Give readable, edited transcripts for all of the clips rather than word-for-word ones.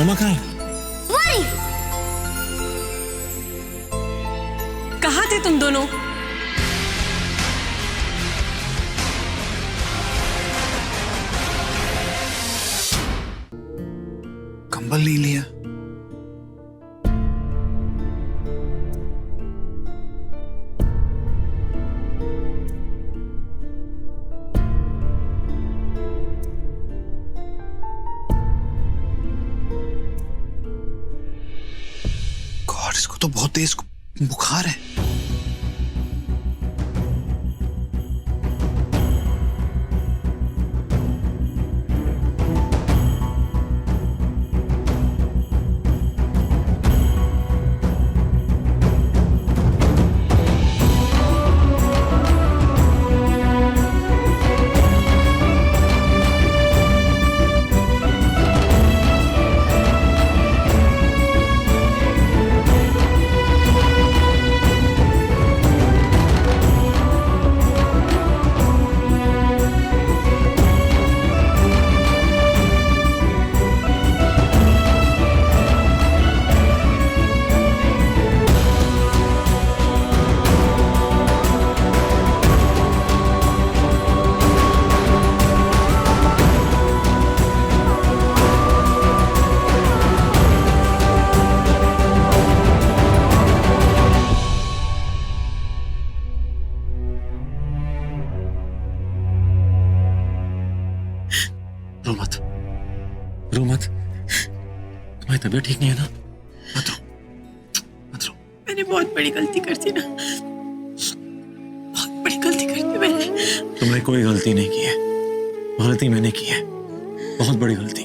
रोमा कहाँ है? वही। कहाँ थे तुम दोनों? कंबल नहीं लिया। गॉड, इसको तो बहुत तेज बुखार है। रो मत, रो मत। तुम्हारी तबीयत ठीक नहीं है ना? मत रो, मत रो। मैंने बहुत बड़ी गलती कर दी ना, बहुत बड़ी गलती कर दी मैंने। तुमने कोई गलती नहीं की है, गलती मैंने की है, बहुत बड़ी गलती।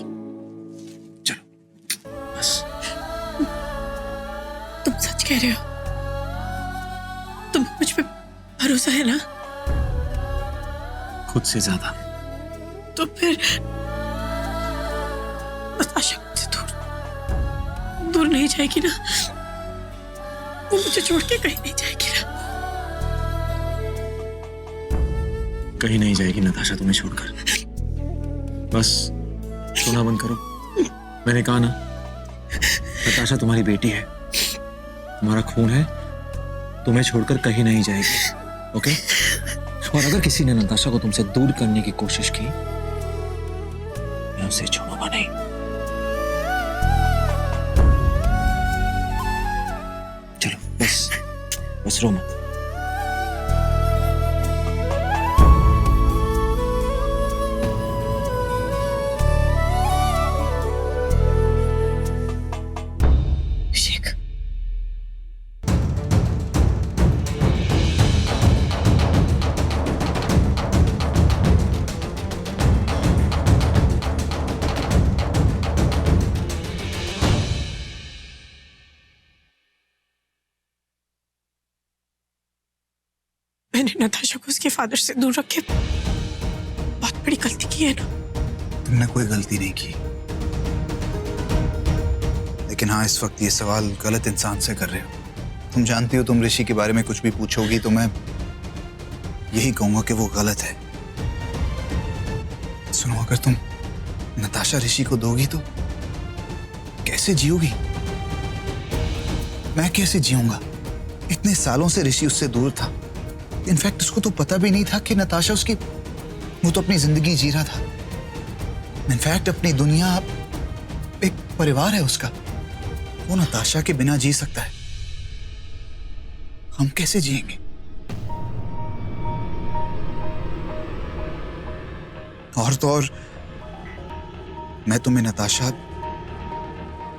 चलो बस। तुम सच कह रहे हो? तुम्हें मुझ पे भरोसा है ना? खुद से ज्यादा। तो फिर नताशा मुझसे दूर दूर नहीं जाएगी ना? वो मुझे छोड़ के कहीं नहीं जाएगी ना? कहीं नहीं जाएगी नताशा तुम्हें छोड़कर। बस रोना बंद करो। मैंने कहा ना, नताशा तुम्हारी बेटी है, तुम्हारा खून है, तुम्हें छोड़कर कहीं नहीं जाएगी। ओके? और अगर किसी ने नताशा को तुमसे दूर करने की कोशिश की, मैं उसे छोड़ूंगा नहीं। चलो बस, बस रो मत। अभिषेक, मैंने नताशा को उसके फादर से दूर रख के बहुत बड़ी गलती की है ना? तुमने कोई गलती नहीं की, लेकिन हाँ, इस वक्त ये सवाल गलत इंसान से कर रहे हो। तुम जानती हो, तुम ऋषि के बारे में कुछ भी पूछोगी तो मैं यही कहूंगा कि वो गलत है। सुनो, अगर तुम नताशा ऋषि को दोगी तो कैसे जियोगी? मैं कैसे जीऊंगा? इतने सालों से ऋषि उससे दूर था। इनफैक्ट उसको तो पता भी नहीं था कि नताशा उसकी, वो तो अपनी जिंदगी जी रहा था। इनफैक्ट अपनी दुनिया, एक परिवार है उसका। वो नताशा के बिना जी सकता है, हम कैसे जिएंगे? और तो और मैं तुम्हें नताशा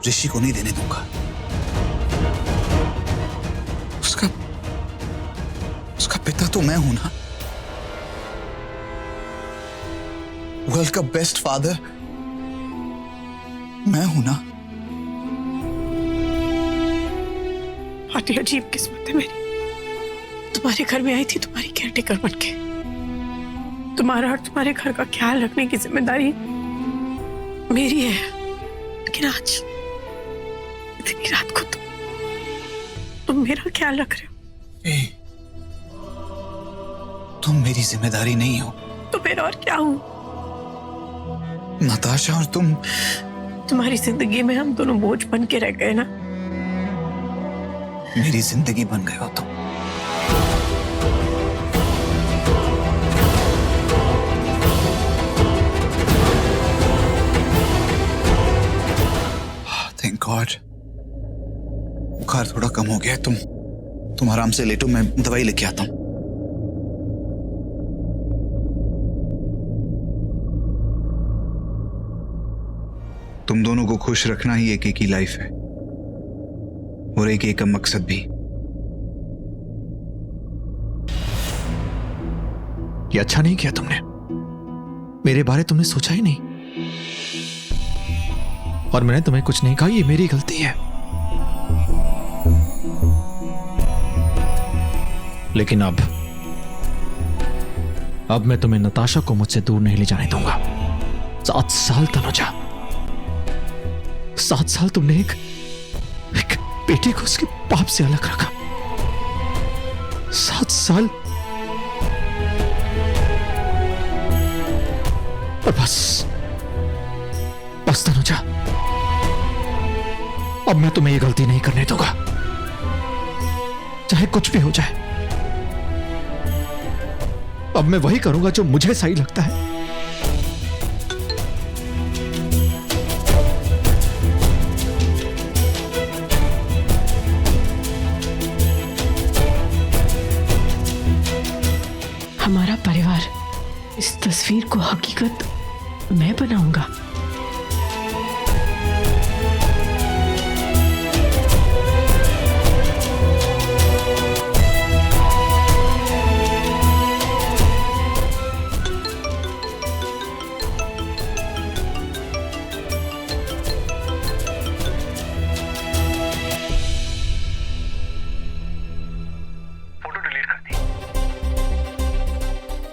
ऋषि को नहीं देने दूंगा। उसका पिता तो मैं हूं ना। वर्ल्ड का बेस्ट फादर मैं हूं ना। बहुत ही अजीब किस्मत है मेरी। तुम्हारे घर में आई थी तुम्हारी केयरटेकर बन के। तुम्हारा और तुम्हारे घर का ख्याल रखने की जिम्मेदारी मेरी है, लेकिन आज इतनी रात को तुम मेरा ख्याल रख रहे हो। तुम मेरी जिम्मेदारी नहीं हो तो फिर और क्या हूं? नताशा और तुम तुम्हारी जिंदगी में हम दोनों बोझ बन के रह गए ना। मेरी जिंदगी बन गए हो तुम। थैंक गॉड, बुखार थोड़ा कम हो गया है। तुम आराम से लेटो, मैं दवाई लेके आता हूं। तुम दोनों को खुश रखना ही एक एक ही लाइफ है, और एक एक का मकसद भी। ये अच्छा नहीं किया तुमने, मेरे बारे तुमने सोचा ही नहीं, और मैंने तुम्हें कुछ नहीं कहा, ये मेरी गलती है। लेकिन अब मैं तुम्हें नताशा को मुझसे दूर नहीं ले जाने दूंगा। 7 साल तनुजा, 7 साल तुमने एक बेटे को उसके बाप से अलग रखा। 7 साल, और बस तनुजा, अब मैं तुम्हें ये गलती नहीं करने दूंगा, चाहे कुछ भी हो जाए। अब मैं वही करूंगा जो मुझे सही लगता है। हमारा परिवार, इस तस्वीर को हकीकत मैं बनाऊंगा।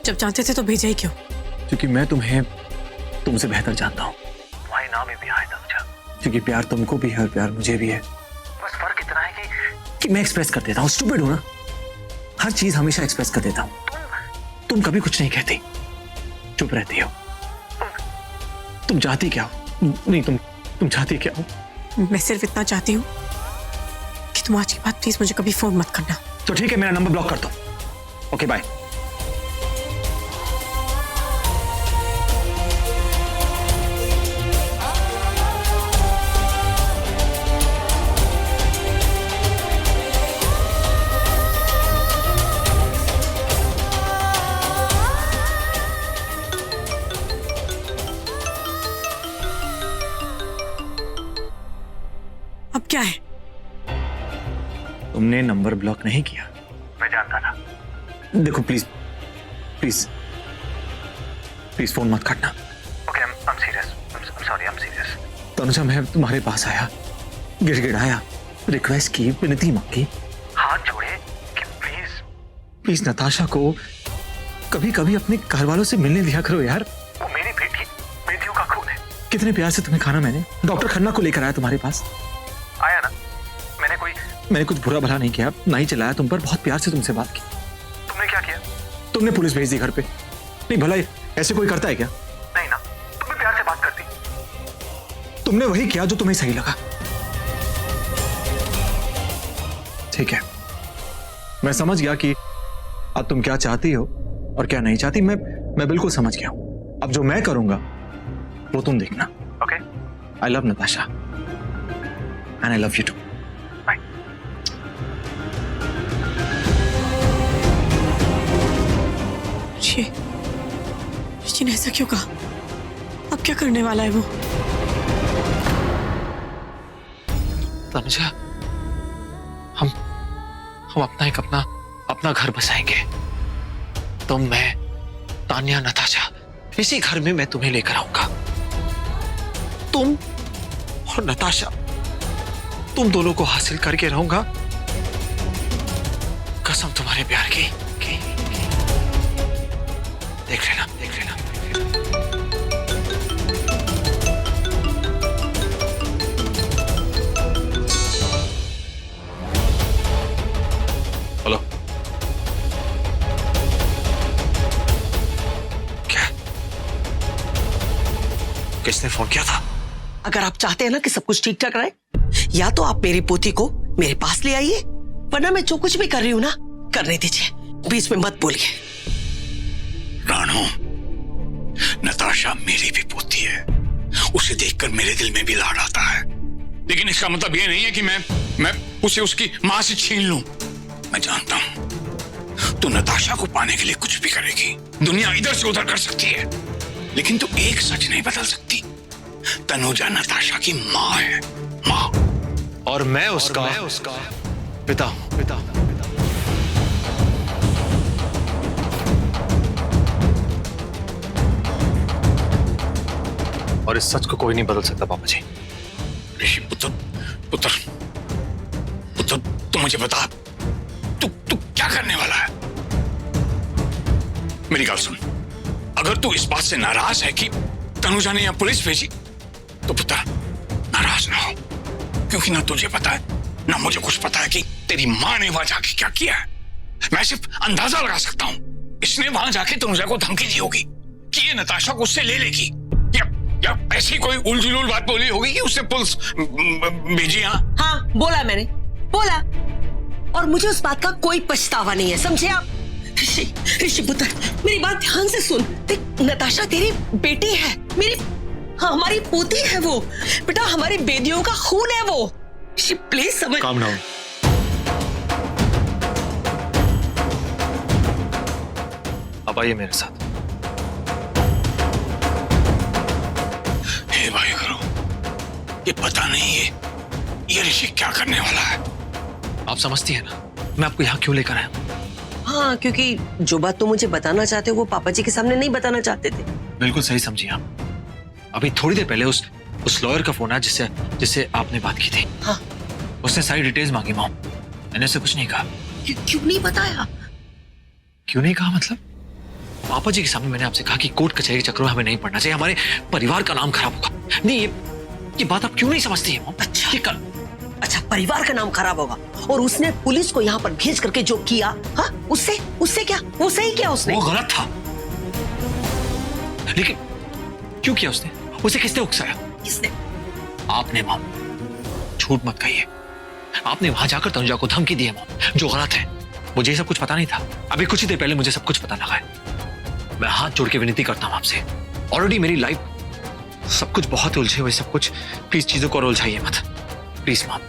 जब जानते थे तो भेजा ही क्यों? क्योंकि मैं तुम्हें तुमसे बेहतर जानता हूँ। तुम्हारे नाम में भी आया था मुझे, क्योंकि प्यार तुमको भी है और प्यार मुझे भी है। बस फर्क इतना है कि मैं एक्सप्रेस कर देता हूँ। स्टूपिड हूँ ना, हर चीज हमेशा एक्सप्रेस कर देता हूँ। तुम कभी कुछ नहीं कहती, चुप रहती हो। तुम चाहती क्या हो? नहीं, तुम चाहती क्या हो? मैं सिर्फ इतना चाहती हूँ कि तुम आज के बाद प्लीज मुझे कभी फोन मत करना। तो ठीक है, मेरा नंबर ब्लॉक कर दो। Okay, bye. अब क्या है? तुमने नंबर ब्लॉक नहीं किया, मैं जानता था। देखो प्लीज प्लीज प्लीज फोन मत काटना। Okay, I am serious, sorry, I am serious. Tanuja, मैं तुम्हारे पास आया, गिड़गिड़ाया, रिक्वेस्ट की, विनती मांगी, हाथ जोड़े कि प्लीज नताशा को कभी कभी अपने घर वालों से मिलने दिया करो यार। वो मेरी बेटी, बेटियों का खून है। कितने प्यार से तुम्हें खाना मैंने डॉक्टर खन्ना को लेकर आया तुम्हारे पास। आया ना, मैंने कुछ बुरा भला नहीं किया, ना ही चलाया तुम पर, बहुत प्यार से तुमसे बात की। तुमने क्या किया? तुमने पुलिस भेज दी घर पे। नहीं, भला ऐसे कोई करता है क्या? नहीं ना, तुमने प्यार से बात करती। तुमने वही किया जो तुम्हें सही लगा। ठीक है, मैं समझ गया कि अब तुम क्या चाहती हो और क्या नहीं चाहती। मैं बिल्कुल समझ गया हूं। अब जो मैं करूंगा वो तुम देखना। Okay? I love Natasha and I love you too. Bye. ये ऐसा क्यों कहा? अब क्या करने वाला है वो? तनुजा, हम अपना घर बसाएंगे। तुम, मैं, तान्या, नताशा, इसी घर में मैं तुम्हें लेकर आऊंगा। तुम और नताशा, तुम दोनों को हासिल करके रहूंगा, कसम तुम्हारे प्यार की। देख लेना। हेलो, क्या? किसने फोन किया था? अगर आप चाहते हैं ना कि सब कुछ ठीक ठाक रहे, या तो आप मेरी पोती को मेरे पास ले आइए, वरना मैं जो कुछ भी कर रही हूं ना करने दीजिए, बीच में मत बोलिए। रानो, नताशा मेरी भी पोती है, उसे देखकर मेरे दिल में भी लाड आता है, लेकिन इसका मतलब ये नहीं है कि मैं उसे उसकी मां से छीन लूं। मैं जानता हूं तू नताशा को पाने के लिए कुछ भी करेगी, दुनिया इधर से उधर कर सकती है, लेकिन तू एक सच नहीं बदल सकती, तनुजा नताशा की मां है, मां। और मैं उसका पिता। और इस सच को कोई नहीं बदल सकता पापा जी। ऋषि पुत्र पुत्र पुत्र, तू मुझे बता, तू क्या करने वाला है? मेरी बात सुन, अगर तू इस बात से नाराज है कि तनुजा ने यहां पुलिस भेजी, तो पुत्र नाराज ना हो, क्योंकि ना तुझे पता है ना मुझे कुछ पता है कि तेरी मां ने वहां जाके क्या किया है। मैं सिर्फ अंदाजा लगा सकता हूं, इसने वहां जाके तनुजा को धमकी दी होगी कि ये नताशा को उससे ले लेगी, या ऐसी कोई उलझुल बात बोली होगी कि उससे पुलिस भेजी। हाँ, बोला मैंने, बोला, और मुझे उस बात का कोई पछतावा नहीं है, समझे आप? ऋषि पुत्र, मेरी बात ध्यान से सुन, देख, नताशा तेरी बेटी है, मेरी, हाँ, हमारी पोती है वो, बेटा हमारी बेदियों का खून है वो। ऋषि प्लीज समझ। Calm down. अब आइए मेरे साथ। हे भाई गुरु, ये पता नहीं है ये ऋषि क्या करने वाला है। आप समझती है ना मैं आपको यहाँ क्यों लेकर आया हूँ? हाँ, क्योंकि जो बात तुम मुझे बताना चाहते हो वो पापा जी के सामने नहीं बताना चाहते थे। बिल्कुल सही समझिए आप। अभी थोड़ी देर पहले उस लॉयर का फोन आया जिससे आपने बात की थी। हाँ। उसने सारी डिटेल्स मांगी मॉम, मैंने उसे कुछ नहीं कहा। क्यों नहीं बताया? क्यों नहीं कहा मतलब? पापा जी के सामने मैंने आपसे कहा कि कोर्ट कचहरी के चक्रों में हमें नहीं पड़ना चाहिए, हमारे परिवार का नाम खराब होगा। नहीं, ये बात आप क्यों नहीं समझती है मॉम? अच्छा, परिवार का नाम खराब होगा, और उसने पुलिस को यहाँ पर भेज करके जो किया, हाँ, उससे क्या, वो सही किया उसने? वो गलत था, लेकिन क्यों किया उसने? उसे किसने उकसाया? किसने? आपने मॉम, झूठ मत कहिए। आपने वहां जाकर तनुजा को धमकी दी है मॉम, जो गलत है। मुझे ये सब कुछ पता नहीं था, अभी कुछ ही देर पहले मुझे सब कुछ पता लगा है। मैं हाथ जोड़ के विनती करता हूं आपसे, ऑलरेडी मेरी लाइफ सब कुछ बहुत उलझे हुए, सब कुछ, प्लीज चीजों को और उलझाइए मत, प्लीज मॉम।